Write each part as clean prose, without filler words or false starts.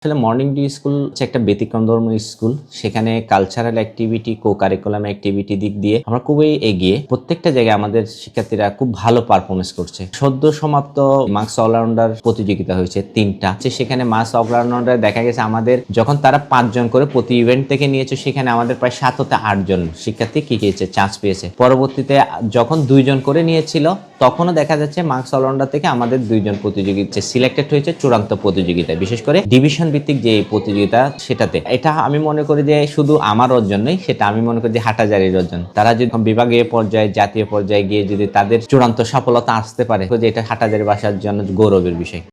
আসলে morning dew school হচ্ছে একটা ব্যতিক্রমধর্মী স্কুল। সেখানে কালচারাল অ্যাক্টিভিটি, কো-কারিকুলাম অ্যাক্টিভিটি দিক দিয়ে আমরা খুবই এগিয়ে। প্রত্যেকটা জায়গায় আমাদের শিক্ষার্থীরা খুব ভালো পারফরমেন্স করছে। সদ্য সমাপ্ত মার্কস অলরাউন্ডার প্রতিযোগিতা হয়েছে ৩টা। সেখানে মার্কস অলরাউন্ডার দেখা গেছে আমাদের যখন তারা ৫ জন করে প্রতি ইভেন্ট থেকে নিয়েছে, সেখানে আমাদের প্রায় ৭ হতে ৮ জন শিক্ষার্থী কি পেয়েছে, চান্স পেয়েছে। পরবর্তীতে যখন ২ জন করে নিয়েছিল, তখনও দেখা যাচ্ছে মার্কস অলরাউন্ডার থেকে আমাদের ২ জন প্রতিযোগিতা সিলেক্টেড হয়েছে চূড়ান্ত প্রতিযোগিতায়, বিশেষ করে ডিভিশন ভিত্তিক যে প্রতিযোগিতা সেটাতে। এটা আমি মনে করি যে শুধু আমার অর্জন নয়, সেটা আমি মনে করি যে হাটাজারির অর্জন। তারা যদি বিভাগীয় পর্যায়ে, জাতীয় পর্যায়ে গিয়ে যদি তাদের চূড়ান্ত সফলতা আসতে পারে, যে এটা হাটাজারিবাসীর জন্য গৌরবের বিষয়।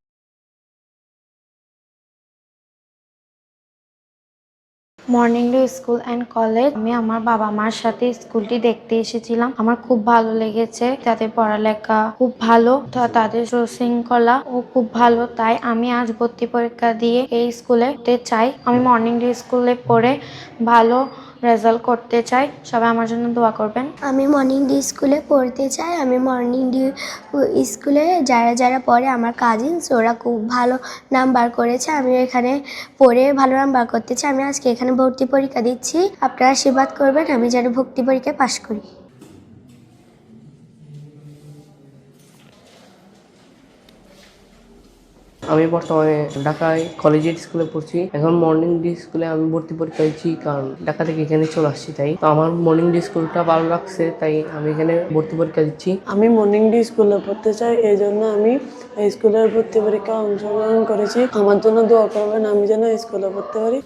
Morning dew school and college, আমি আমার বাবা মার সাথে স্কুলটি দেখতে এসেছিলাম। আমার খুব ভালো লেগেছে, তাদের পড়ালেখা খুব ভালো, তাদের শৃঙ্খলা ও খুব ভালো। তাই আমি আজ ভর্তি পরীক্ষা দিয়ে এই স্কুলে চাই। আমি মর্নিং ডিউ স্কুলে পড়ে ভালো রেজাল্ট করতে চাই। সবাই আমার জন্য দোয়া করবেন। আমি মর্নিং ডিউ স্কুলে পড়তে চাই। আমি মর্নিং ডিউ স্কুলে যারা পড়ে আমার কাজিনস, ওরা খুব ভালো নাম্বার করেছে। আমি এখানে পড়ে ভালো নাম্বার করতে চাই। আমি আজকে এখানে ভর্তি পরীক্ষা দিচ্ছি। আপনারা আশীর্বাদ করবেন আমি যেন ভর্তি পরীক্ষায় পাশ করি। আমি বর্তমানে ঢাকায় কলেজিয়েট স্কুলে পড়ছি। এখন মর্নিং ডে স্কুলে আমি ভর্তি পরীক্ষা দিচ্ছি, কারণ ঢাকা থেকে এখানে চলে আসছি। তাই তো আমার মর্নিং ডে স্কুলটা ভালো লাগছে, তাই আমি এখানে ভর্তি পরীক্ষা দিচ্ছি। আমি মর্নিং ডে স্কুলে পড়তে চাই, এই জন্য আমি এই স্কুলের ভর্তি পরীক্ষায় অংশগ্রহণ করেছি। আমার জন্য দোয়া করবেন আমি যেন স্কুলে পড়তে পারি।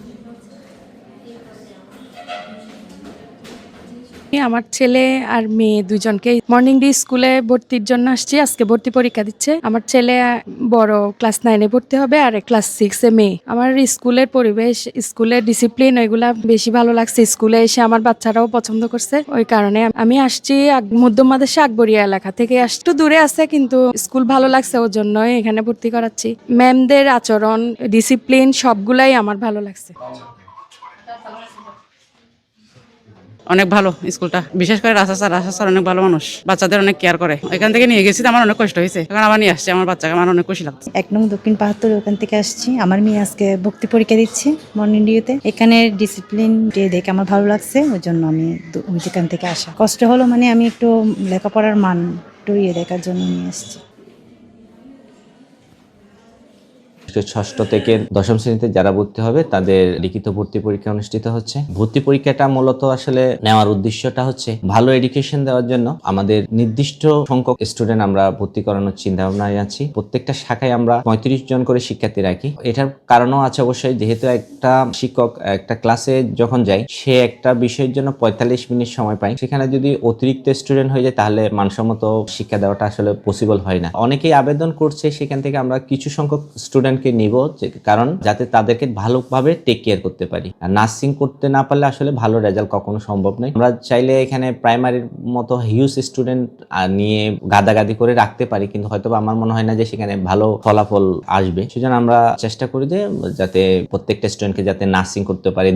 আমার ছেলে আর মেয়ে দুজনকে মর্নিং ডে স্কুলে ভর্তির জন্য আসছি। আজকে ভর্তি পরীক্ষা দিচ্ছে। আমার ছেলে বড় ক্লাস 9-এ ভর্তি হবে আর ক্লাস 6-এ মেয়ে। আমার স্কুলের পরিবেশ, স্কুলের ডিসিপ্লিন, এগুলা বেশি ভালো লাগছে। স্কুলে এসে আমার বাচ্চারাও পছন্দ করছে, ওই কারণে আমি আসছি। মধ্য মাদেশে আকবরিয়া এলাকা থেকে আসছি, একটু দূরে আছে, কিন্তু স্কুল ভালো লাগছে, ওর জন্যই এখানে ভর্তি করাচ্ছি। ম্যামদের আচরণ, ডিসিপ্লিন সবগুলাই আমার ভালো লাগছে। অনেক ভালো স্কুলটা, বিশেষ করে রাসা স্যার অনেক ভালো মানুষ, বাচ্চাদের অনেক কেয়ার করে। এখান থেকে নিয়ে গেছি, আমার অনেক কষ্ট হয়েছে, এখন আবার নিয়ে আসছে আমার বাচ্চাকে, আমার অনেক খুশি লাগছে। ১ নং দক্ষিণ ৭২ ওখান থেকে আসছি। আমার মেয়ে আজকে ভর্তি পরীক্ষা দিচ্ছি মর্নিং ডিউতে। এখানের ডিসিপ্লিন দেখে আমার ভালো লাগছে, ওই জন্য আমি ওইখান থেকে আসা। কষ্ট হলো মানে আমি একটু লেখাপড়ার মান একটু দেখার জন্য নিয়ে আসছি। ৬ষ্ঠ থেকে ১০ম শ্রেণীতে যারা ভর্তি হবে তাদের লিখিত ভর্তি পরীক্ষা অনুষ্ঠিত হচ্ছে। ভর্তি পরীক্ষাটা মূলত আসলে নেওয়ার উদ্দেশ্যটা হচ্ছে ভালো এডুকেশন দেওয়ার জন্য। আমাদের নির্দিষ্ট সংখ্যক স্টুডেন্ট আমরা ভর্তি করানোর চিন্তা ভাবনায় আছি। প্রত্যেকটা শাখায় আমরা ৩৫ জন করে শিক্ষার্থী রাখি। এটার কারণও আছে অবশ্যই, যেহেতু একটা শিক্ষক একটা ক্লাসে যখন যায়, সে একটা বিষয়ের জন্য ৪৫ মিনিট সময় পায়। সেখানে যদি অতিরিক্ত স্টুডেন্ট হয়ে যায়, তাহলে মানসম্মত শিক্ষা দেওয়াটা আসলে পসিবল হয় না। অনেকেই আবেদন করছে, সেখান থেকে আমরা কিছু সংখ্যক স্টুডেন্ট নিব, কারণ যাতে তাদেরকে ভালোভাবে টেক কেয়ার করতে পারি। আর নার্সিং করতে না পারলে আসলে ভালো রেজাল্ট কখনো সম্ভব নয়। আমরা চাইলে এখানে প্রাইমারির মতো হিউজ স্টুডেন্ট নিয়ে গাদাগাদি করে রাখতে পারি, কিন্তু হয়তো আমার মনে হয় না যে সেখানে ভালো ফলাফল আসবে। সেজন্য আমরা চেষ্টা করি যে যাতে প্রত্যেকটা স্টুডেন্টকে যাতে নার্সিং করতে পারি।